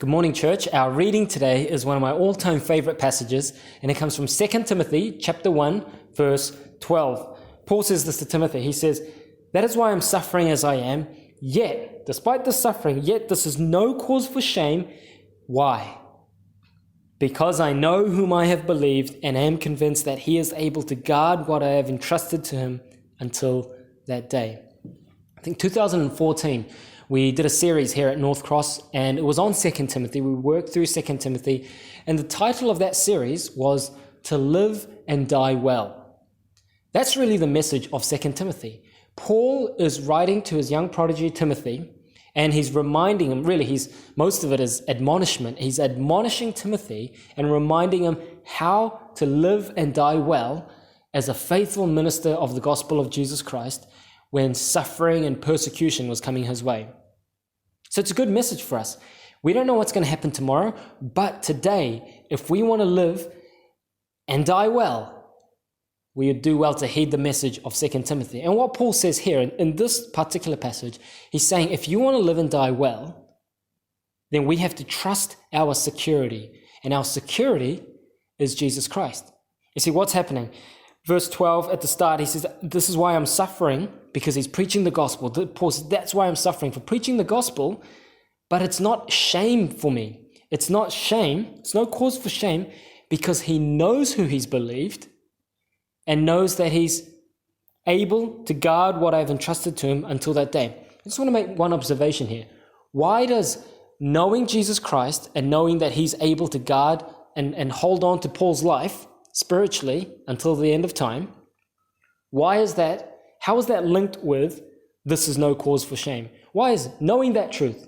Good morning, church. Our reading today is one of my all-time favorite passages, and it comes from 2 Timothy chapter 1, verse 12. Paul says this to Timothy. He says, "That is why I'm suffering as I am, yet, despite the suffering, yet this is no cause for shame." Why? "Because I know whom I have believed and am convinced that he is able to guard what I have entrusted to him until that day." I think 2014, we did a series here at Northcross, and it was on 2 Timothy. We worked through 2 Timothy, and the title of that series was To Live and Die Well. That's really the message of 2 Timothy. Paul is writing to his young prodigy Timothy, and he's reminding him, most of it is admonishment. He's admonishing Timothy and reminding him how to live and die well as a faithful minister of the gospel of Jesus Christ when suffering and persecution was coming his way. So it's a good message for us. We don't know what's going to happen tomorrow, but today, if we want to live and die well, we would do well to heed the message of 2 Timothy. And what Paul says here in this particular passage, he's saying if you want to live and die well, then we have to trust our security. And our security is Jesus Christ. You see, what's happening? Verse 12 at the start, he says, "This is why I'm suffering," because he's preaching the gospel. Paul says, "That's why I'm suffering, for preaching the gospel, but it's not shame for me." It's not shame. It's no cause for shame, because he knows who he's believed and knows that he's able to guard what I've entrusted to him until that day. I just want to make one observation here. Why does knowing Jesus Christ and knowing that he's able to guard and hold on to Paul's life spiritually until the end of time, why is that? How is that linked with this is no cause for shame? Why is knowing that truth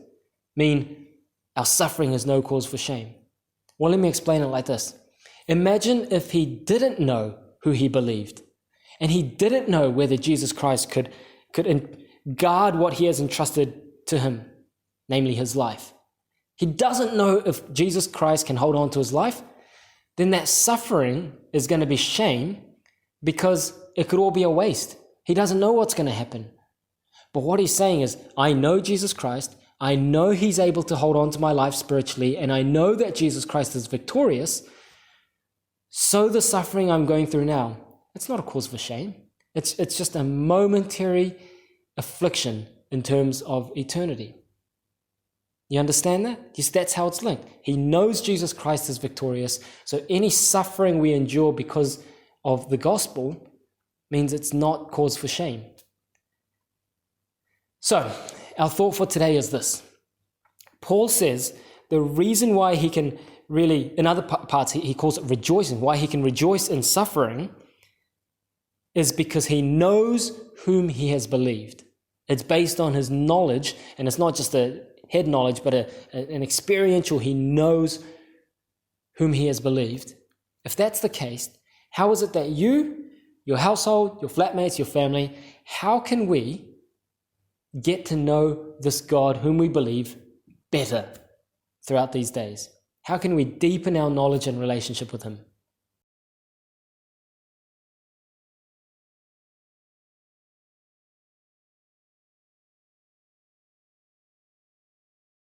mean our suffering is no cause for shame? Well, let me explain it like this. Imagine if he didn't know who he believed, and he didn't know whether Jesus Christ could guard what he has entrusted to him, namely his life. He doesn't know if Jesus Christ can hold on to his life. Then that suffering is going to be shame, because it could all be a waste. He doesn't know what's going to happen. But what he's saying is, I know Jesus Christ, I know he's able to hold on to my life spiritually, and I know that Jesus Christ is victorious. So the suffering I'm going through now, it's not a cause for shame. It's just a momentary affliction in terms of eternity. You understand that? Yes, that's how it's linked. He knows Jesus Christ is victorious. So any suffering we endure because of the gospel means it's not cause for shame. So our thought for today is this. Paul says the reason why he can really, in other parts, he calls it rejoicing, why he can rejoice in suffering is because he knows whom he has believed. It's based on his knowledge, and it's not just a head knowledge, but an experiential. He knows whom he has believed. If that's the case, how is it that you, your household, your flatmates, your family, how can we get to know this God whom we believe better throughout these days? How can we deepen our knowledge and relationship with him?